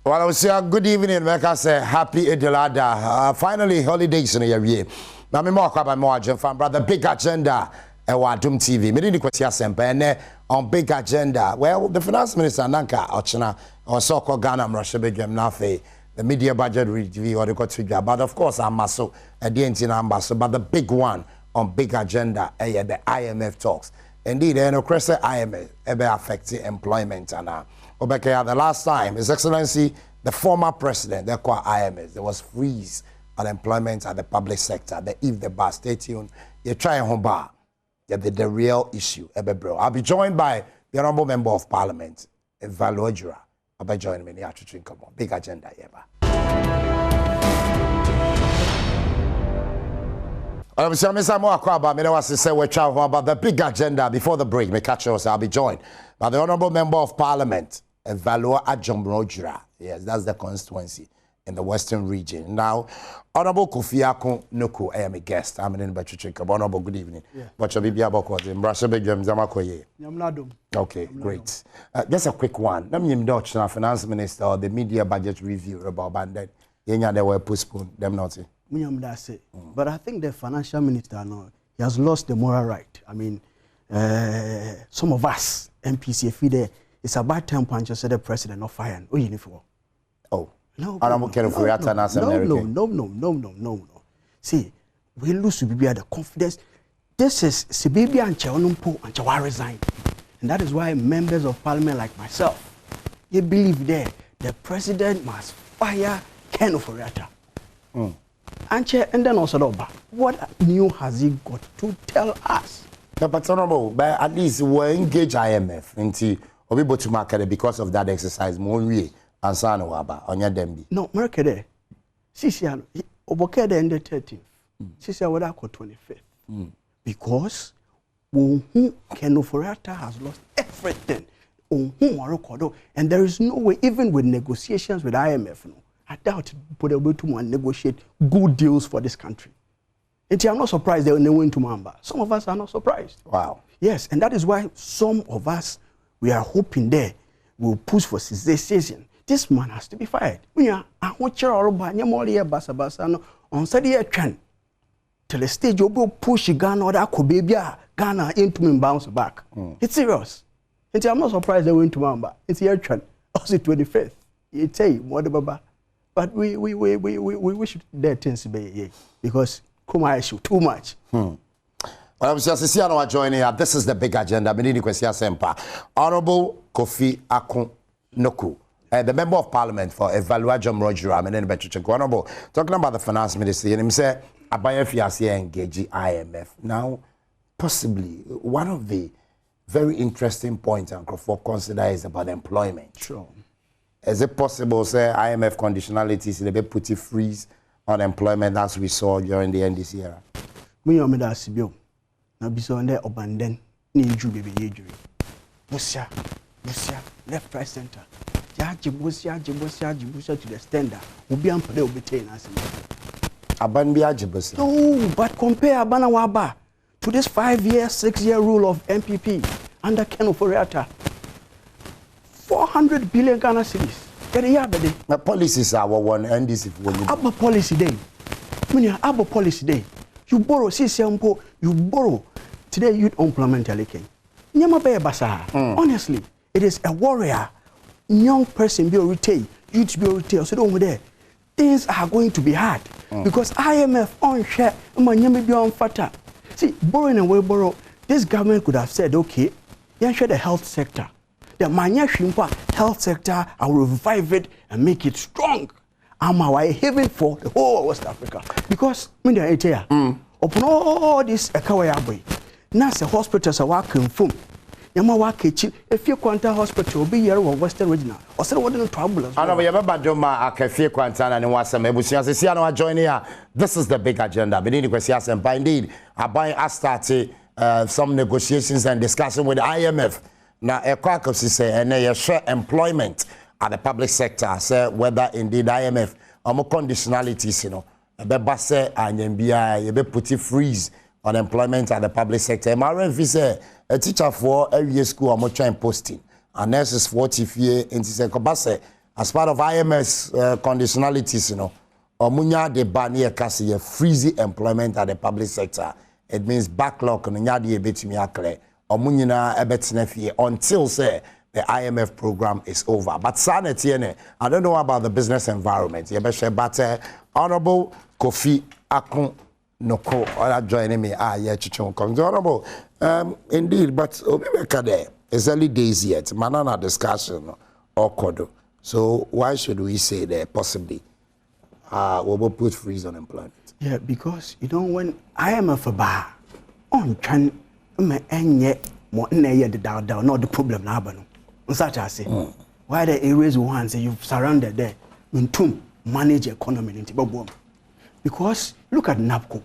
Well, I would say good evening, like I say, happy Idilada. Finally, holidays in a year. Now, me more about more fan brother, big agenda. Adom TV. Me didn't question sempe on big agenda. Well, the finance minister Nanka Ochina or so-called Ghana Russia begem nafe the media budget review or the got figure. But of course, I'm also a DNT ambassador. But the big one on big agenda, the IMF talks. Indeed, no question IMF ever affecting employment and the last time, His Excellency, the former president, they call IMF, there was freeze on employment at the public sector. If the bar, stay tuned. You try home bar. The real issue, bro. I'll be joined by the Honorable Member of Parliament, Valojura. I'll be joining me in the come on. Big agenda, I'm Mr. Moakwaba, I was to say we're talking about the big agenda before the break. Me catch us, I'll be joined by the Honorable Member of Parliament, Valojura. Yes, that's the constituency in the Western region. Now, Honorable Kofi Akon Nuku, I am a guest. I'm in Batchika. Honorable, good evening. But you'll be able to Okay, great. Just a quick one. Let me indulge the finance minister or the media budget review about bandit. They were postponed, them not. But I think the financial minister now, he has lost the moral right. I mean, some of us, MPC, it's about time punch said the president not firing. Oh. No. See, we lose to be at the confidence. This is Sibibi and Chawanumpo and Chawa resign. And that is why members of parliament like myself, they believe there the president must fire Ken Oforiatta. And then also, what new has he got to tell us? But Honorable, at least we engage IMF into Obibo to market because of that exercise. More and Sano Waba on your dembi. No, Mercade. Sisiano, Obokade ended 13th. Sisia would have 25th. Because Ken Oforiatta has lost everything. And there is no way, even with negotiations with IMF, I doubt people will be able to negotiate good deals for this country. And I'm not surprised they went to Mamba. Some of us are not surprised. Wow. Yes, and that is why some of us, we are hoping there will push for cessation. This man has to be fired. We are on Saturday trend till the stage you will push Ghana or that could be Ghana into me bounce back. It's serious. And I'm not surprised they went to Mamba. It's your trend. Also 25th. You say what but we wish that things to be because Kuma issue too much. Well, I'm just joining us. This is the big agenda. Honorable Kofi Akon Nuku, the member of parliament for Evaluation Roger, Honorable, talking about the finance minister, and him say, Abaya Fiasia engage IMF. Now, possibly one of the very interesting points Crawford consider is about employment. Sure. Is it possible, say, IMF conditionalities, they put a freeze on employment as we saw during the NDC era? We are made Sibio. Now, be so on there, abandon, need you, baby, you. Busia, left, right, center. Jibusia to the standard. Will be unpaid, will be taken as Abanbia Jibusia. No, but compare Abana Waba to this 5-year, 6-year rule of MPP under Ken Oforiatta. 400 billion Ghana cedis. The policies are one and this is Abba policy day. Abba policy day. You borrow, you borrow. Today youth employment allocation. Honestly, it is a warrior. Young person be a retail, youth be a retail. So over there, things are going to be hard because IMF on share be on fata. See, borrowing away borrow. This government could have said, okay, you share the health sector. The Manya Shimpa health sector, I will revive it and make it strong. I'm a haven for the whole West Africa. Because when they're here, upon all this Ekaway, Nasa hospitals are working from Yamawa kitchen, a few quanta hospital will be here or Western regional. Or so what the trouble. I know you have a Doma, a cafe quantana and what's some Ebusiano join here. This is the big agenda. Beneath Quasias and indeed, I buy us started some negotiations and discussion with IMF. Now, a crack of say, and they share employment at the public sector, say whether indeed IMF or more conditionalities, a bebase and MBI, you be put a freeze on employment at the public sector. MRF say a teacher for every school or more trying posting, and nurses 40 years into say as part of IMF's conditionalities, you know, omunya de bani kasi ye freeze employment at the public sector. It means backlog no nya de betimi akle. Omunyina ebetene fie until say the IMF program is over. But sanity, I don't know about the business environment. But Honorable Kofi Akun Noko, or joining me. Honorable, indeed, but it's early days yet. Manana discussion or kodo. So why should we say that possibly we will put freeze on employment? Yeah, because you know when IMF bar on can enye mo na ye the down not the problem na aba no. Such as say why the areas one say you've surrounded there to manage economy in Tibabom. Because look at NAPCO.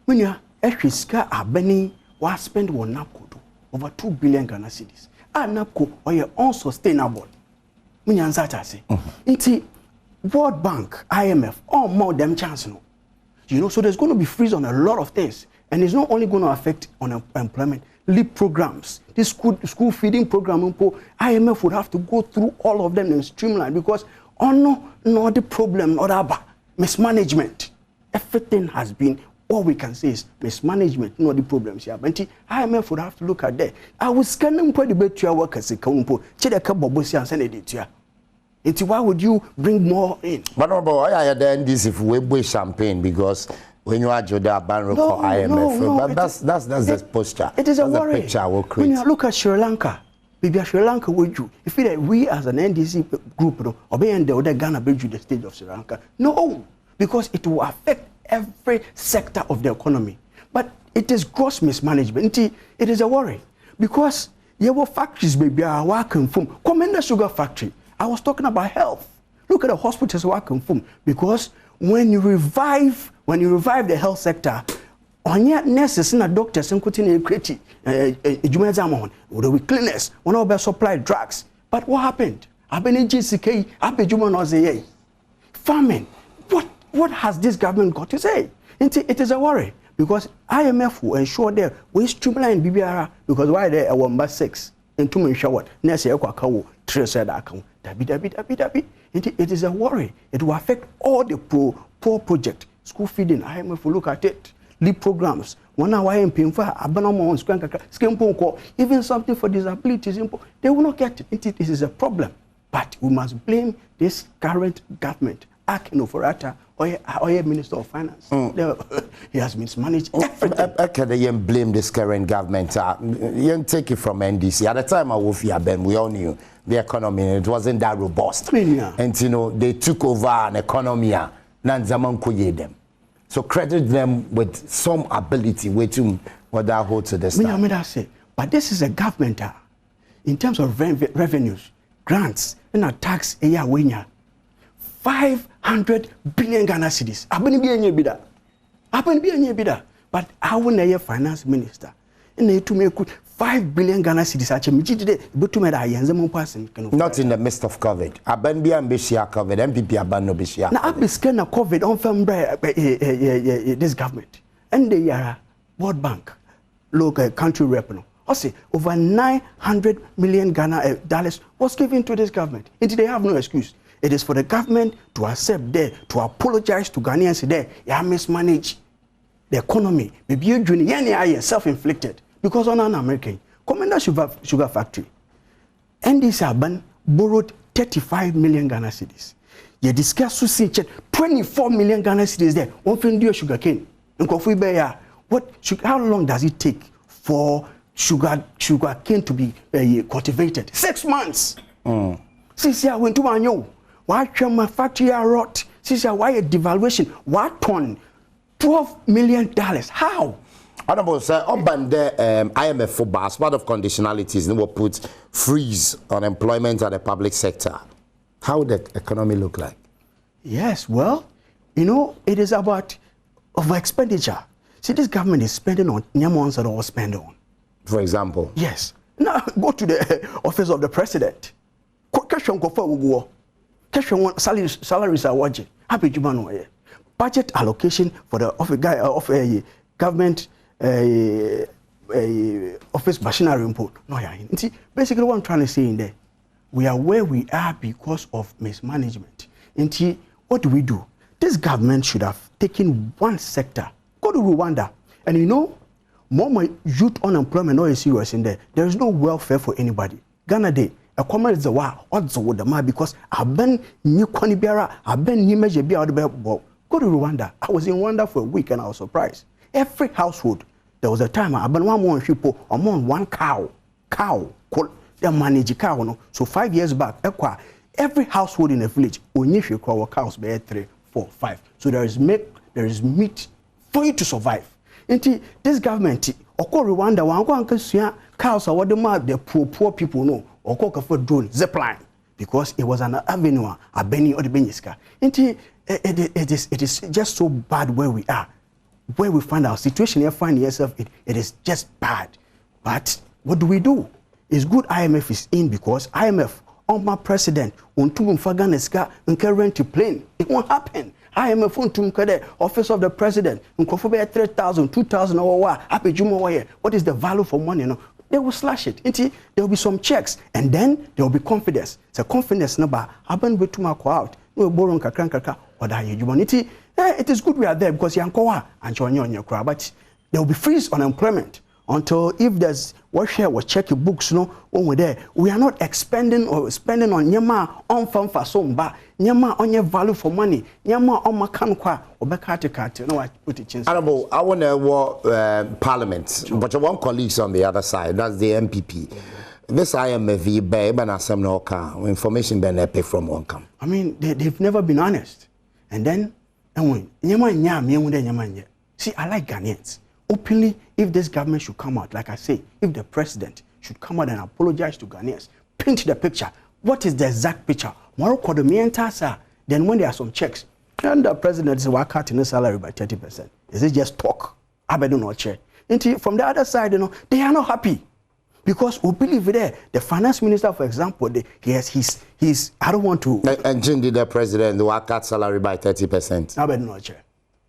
When you actually scar a benny was spent on NAPCO over 2 billion Ghana cedis. NAPCO or your unsustainable. When you such as say into World Bank, IMF, all more them chance no. You know, so there's going to be freeze on a lot of things. And it's not only going to affect on employment, LEAP programs, this school feeding program, IMF would have to go through all of them and streamline because no the problem, not about mismanagement. Everything has been, all we can say is mismanagement, not the problems here. But IMF would have to look at that. I was scanning quite a bit to your workers, why would you bring more in? But no, I had this if we buy champagne because when you add your ban for IMF, that's the posture. It is a that's worry. The picture we'll create. When you look at Sri Lanka, maybe Sri Lanka would you? If that we as an NDC group, or be in the other Ghana bring you the stage of Sri Lanka? No, because it will affect every sector of the economy. But it is gross mismanagement. It is a worry because your factories maybe are working from Commander Sugar Factory. I was talking about health. Look at the hospitals working from because when you revive the health sector, on your nurses and doctors and continue creating will be cleaners, one of supply drugs. But what happened? Farming. What has this government got to say? It is a worry because IMF will ensure that we streamline BBR because why there are 1 by 6 and 2 ensure what next year account. It is a worry. It will affect all the poor project. School feeding, IMF will look at it. LEAP programs. 1 hour in even something for disabilities, they will not get it. This is a problem. But we must blame this current government. Akinoforata or Minister of Finance. He has mismanaged everything. I can blame this current government. You take it from NDC. At the time I was here, Ben, we all knew the economy, it wasn't that robust. And you know, they took over an economy, them. So credit them with some ability, waiting what that hold to this time. But this is a government in terms of revenues, grants, and a tax a year winner. 500 billion Ghana cedis. But I will not finance minister. And they to make 5 billion Ghana cedis. Not in the midst of COVID. Aben be ambitious COVID. MPP aban no ambitious. Now I scan a COVID on from this government. And they are World Bank, local country rep. I say over 900 million Ghana dollars was given to this government. And they have no excuse. It is for the government to accept there, to apologize to Ghanaians there. You mismanage the economy. Maybe you doing self-inflicted because on an American Commander Sugar Factory, NDC Aban borrowed 35 million Ghana cedis. You discuss 24 million Ghana cedis there. One thing do sugar cane. How long does it take for sugar cane to be cultivated? 6 months. Since I went to Manyo. Why my factory are rot? Since why a devaluation? What ton? $12 million. How? Honorable sir, on the IMF for as part of conditionalities, they will put freeze on employment at the public sector. How would the economy look like? Yes, well, you know, it is about over expenditure. See, this government is spending on nyamons that all spend on. For example? Yes. Now go to the office of the president. Salaries are watching. Happy Jumano. Budget allocation for the of government office machinery input. No, basically what I'm trying to say in there, we are where we are because of mismanagement. And what do? This government should have taken one sector. Go to Rwanda. And you know, more youth unemployment is serious in there. There is no welfare for anybody. Ghana Day, a comment is the war, odds with the man because I've been new Konibiara, I've been new measure be out of go to Rwanda. I was in Rwanda for a week and I was surprised. Every household, there was a time I've been one people, I'm on one cow, they manage a cow. No? So 5 years back, every household in a village, only if you call cows, be 3, 4, 5. So there is meat for you to survive. Inti this government oko Rwanda wan kwa nkasua cows what the poor people know oko for drone zipline because it was an avenue abeni or the benyiska. Inti it is just so bad where we are, where we find our situation here find yourself it is just bad. But what do? It's good IMF is in because IMF on my president untum faganeska rent to plane. It won't happen. IMF untum kade office of the president nkofo be 3,000 2,000 or what is the value for money? No, they will slash it. There will be some checks and then there will be confidence. It's a confidence number happen with to out. No borrow kakran or that you it is good we are there because yankoa and your crowd, but there will be freeze on employment until if there's what share was check your books no when we're there. We are not expending or spending on nyama on fun for some but nyama on your value for money nyama on makankwa or bekati no I put it in. Honorable, I want to parliament, but your one colleagues on the other side, that's the MPP. This IMF babe and some no car information been pay from one come. I mean they've never been honest. And then when nyama see I like Ghanaians. Openly, if this government should come out, like I say, if the president should come out and apologize to Ghanaians, paint the picture. What is the exact picture? Morocco, the entire then when there are some checks, and the president is cutting his salary by 30%. Is it just talk? I don't know, chair. From the other side, they are not happy. Because we believe there, the finance minister, for example, he has his I don't want to. And Jim did the president will cut salary by 30%. I don't know, chair.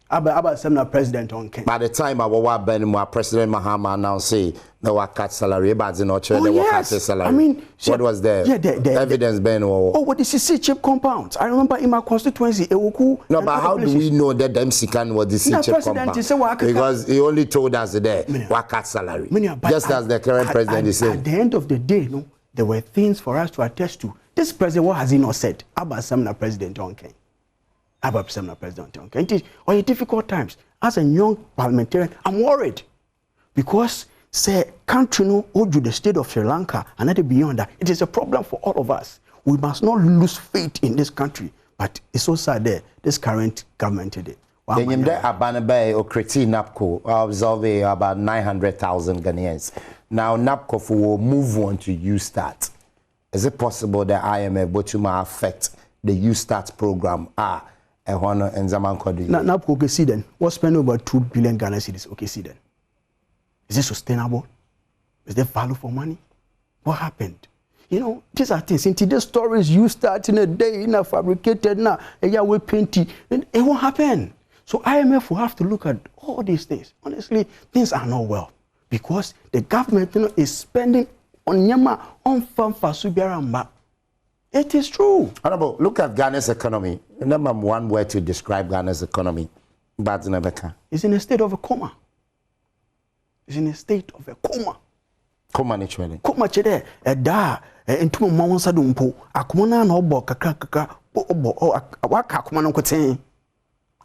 About some president on Kenya. By the time I was Ben, President Mahama announced no cut salary, but no cut salary. I mean, what was the evidence Ben? What is the chip compounds? I remember in my constituency, no, but how do we know that them Sikan was the chip compound? Because he only told us there what cut salary. Just as the current president is saying. At the end of the day, there were things for us to attest to. This president, what has he not said about some president on Kenya? About some president on Kenya. Or difficult times. As a young parliamentarian, I'm worried because say country no oju the state of Sri Lanka and not beyond that. It is a problem for all of us. We must not lose faith in this country. But it's so sad there, this current government today. Then there Abanabe or Kreti NAPCO observe about 900,000 Ghanaians. Now NAPCO will move on to YouStart. Is it possible that IMF will affect the YouStart program? And Zaman Kodi. NAPCO okay see then. We'll spend over 2 billion Ghana cedis. Okay, see then. Is it sustainable? Is there value for money? What happened? These are things. Into the stories you start in a day, fabricated now, and you will paint it. It won't happen. So IMF will have to look at all these things. Honestly, things are not well because the government is spending on Nyama on farm for Subiaramba. It is true. Honorable, look at Ghana's economy. Remember one word to describe Ghana's economy. It's in a state of a coma. It's in a state of a coma. Coma naturally. Coma chede da entumo mawonsa dumpo akomona na obo kakra waka akoma no koten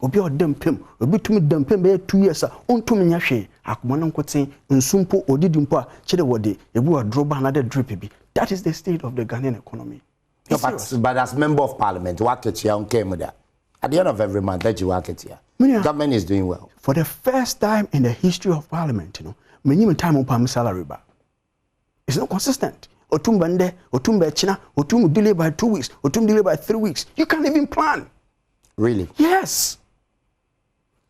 obi odempem obi tumi dempem be 2 years ontumi nya hwe akoma no koten nsumpo odidimpo a chede wode ebi wadroba na de drip bi. That is the state of the Ghanaian economy. No, but as member of parliament, work it here on Camera. At the end of every month, that you work it here. Government is doing well. For the first time in the history of parliament, minimum time on salary bar. It's not consistent. Otumbande, Otumbe China, Otum delay by 2 weeks, Otum delay by 3 weeks. You can't even plan. Really? Yes.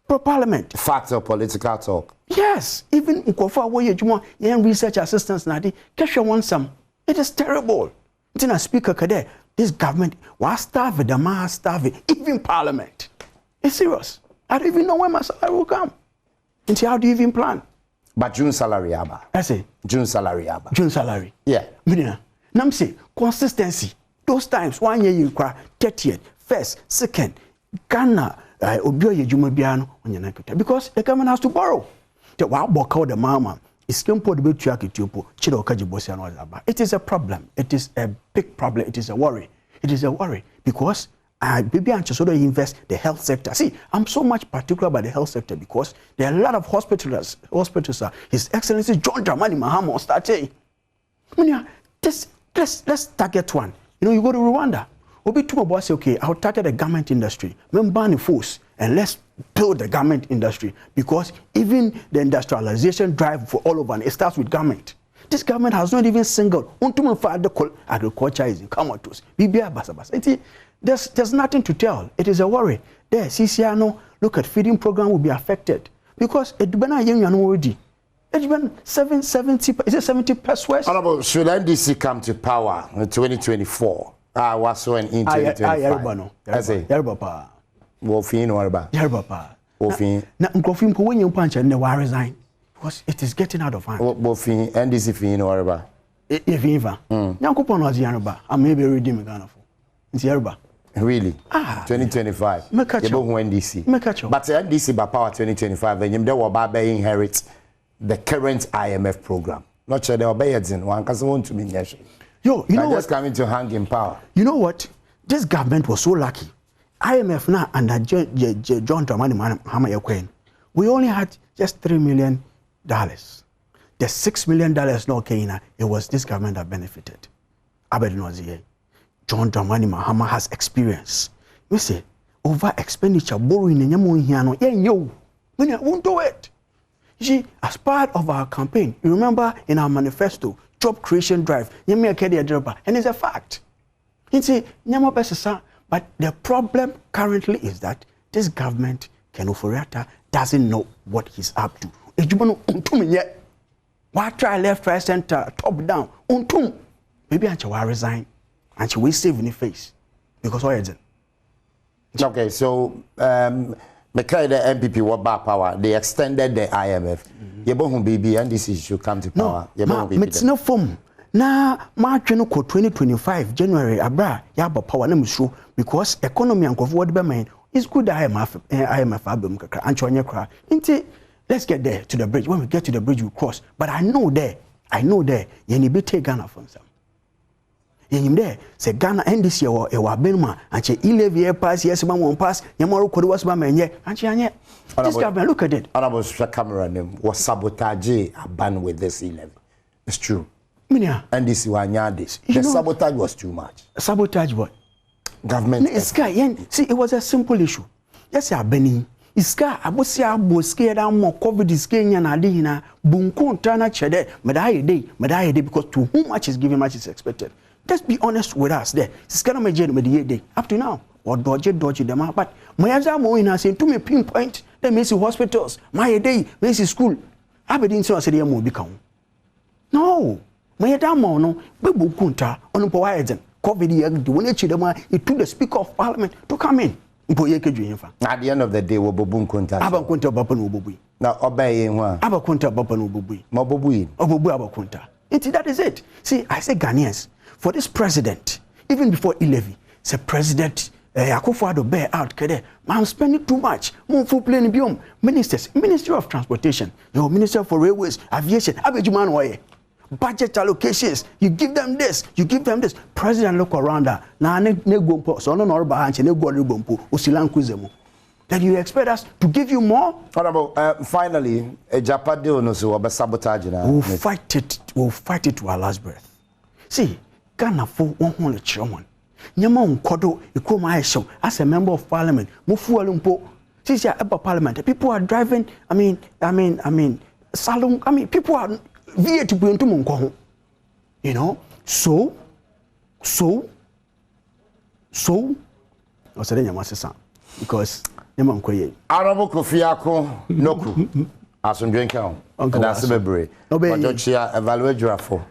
For parliament. Facts or political talk. Yes. Even Ukofa where research assistants nadi, Kesha wants some. It is terrible. It's in a speaker kade. This government was starving, the man starving, even parliament. It's serious. I don't even know when my salary will come. And see, how do you even plan? But June salary, Abba. I say. June salary, Abba. June salary. Yeah. Nam say consistency. Those times 1 year you cry 30th, first, second, Ghana obio ye juma biano on your because the government has to borrow. The wow book out the mama is kimpo the betu akitupo chido kaji bosi anwa zaba. It is a problem. It is a big problem. It is a worry. It is a worry because baby anche so invest the health sector. See, I'm so much particular about the health sector because there are a lot of hospitals. His Excellency John Dramani Mahama started. Let's target one. You know, you go to Rwanda. Obi Tumo boss say, okay, I'll target the garment industry. Membani force and let's build the garment industry because even the industrialization drive for all over it starts with garment. This government has not even singled. Agriculture is in comatose. There's nothing to tell. It is a worry. There, CCR look at feeding program will be affected because it been already. It's been 70 pesos. Honorable, should NDC come to power in 2024? Was so in 2025. I say. Yerbapa. Wolfine or about. Yerbapa. Wolfine. Na Nkofin when you punch and they will resign because it is getting out of hand. Wolfine NDC fin or about. If even. Nyankopon was Yanuba. I may be redeeming Ghana for. It's Yerba. Really? 2025. NDC. But NDC by power 2025, then you will inherit the current IMF program. Not sure they obey it in one because want to be nation. Yo, you know just coming to hang in power. You know what? This government was so lucky. IMF now under John Dramani Mahama, we only had just $3 million. The $6 million no Kenya, it was this government that benefited. Abedinozie. John Dramani Mahama has experience. We say over expenditure, borrowing in Yamuhiano, when you won't do it. See, as part of our campaign, you remember in our manifesto, job creation drive, and it's a fact. But the problem currently is that this government, Kenoforiata, doesn't know what he's up to. Why try left, right, center, top down? Maybe I will resign and she will save in the face because why is it? Okay, so because the MPP were back power, they extended the IMF. Yebohun BB and this should come to power. It's no form. Na March 2025 January abra yaba power na musro because economy and forward be man is good IMF album kakra anchonya kra. Nti let's get there to the bridge. When we get to the bridge we cross. But I know there you need be take Ghana from some. Yen there say Ghana NDC e wa benuma anche 11 year pass yes man won pass yamaro kodo was ba menye anche anye. This government look at it. Honorable Camera name was sabotage a ban with this 11. It's true. NDC wanya this. The sabotage was too much. Sabotage what? Government. See, it was a simple issue. Yes, ya beni. Iska abosia boske da mo COVID iske nya na de hina bunku ntana chede medaye day because to whom much is given much is expected. Let's be honest with us there. Iska na meje mediye day up to now. Or dodge them out. But Mayaza Moina saying to me pinpoint the Messi hospitals, my day, Messi school. I didn't say I will become. No, Mayada Mono, Babu Kunta, on Poison, COVID, the one it took the Speaker of Parliament to come in. At the end of the day, we'll Babun Kunta. Abakunta Bapanububi. Now obeying one. Abakunta Bapanububi. Mobubui. Obubu Abakunta. That is it. See, I say Ghanaians, for this president, even before he levy, say president. Akufo-Addo bear out kede. I'm spending too much. More full plane biom. Ministers, Ministry of Transportation, your Minister for Railways, Aviation, Abejuman waye. Budget allocations. You give them this. You give them this. President look around that. Na ne gompo. So no no bahanche ne gori gompo. Usilankuzemu. Then you expect us to give you more? Honorable, finally, Japan deal no so sabotage na. We'll fight it. We'll fight it to our last breath. See, Ghana for 100 chairman. Nyama unkodo ikoma aisho as a member of parliament mufu alumpo since you are parliament people are driving salon people are via to bring to munko you know so I said nyama sesa because nyama nkoye Honorable Kofiako Noku asundwen kan and asebebre ojochia evaluate drafo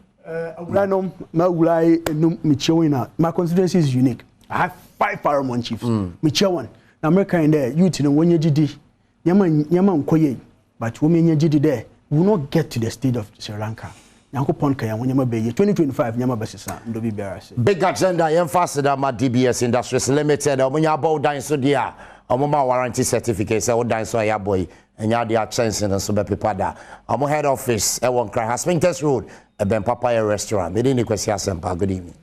my constituency is unique. I have 5 paramount chiefs. Michewan. America in there, youth in one GD. Yaman Koye, but women GD there will not get to the state of Sri Lanka. Nyankopon kan ya wonyama be 2025 nyama besesa ndo bi biara se. Big agenda yemfase da ma DBS Industries Limited omunya bow dan so dia omoma warranty certificate say odan so ya boy enya dia chance no so be pepada omo head office e won Kra Hasmington Road e ben Papaya restaurant me ni kwesi asempa good evening.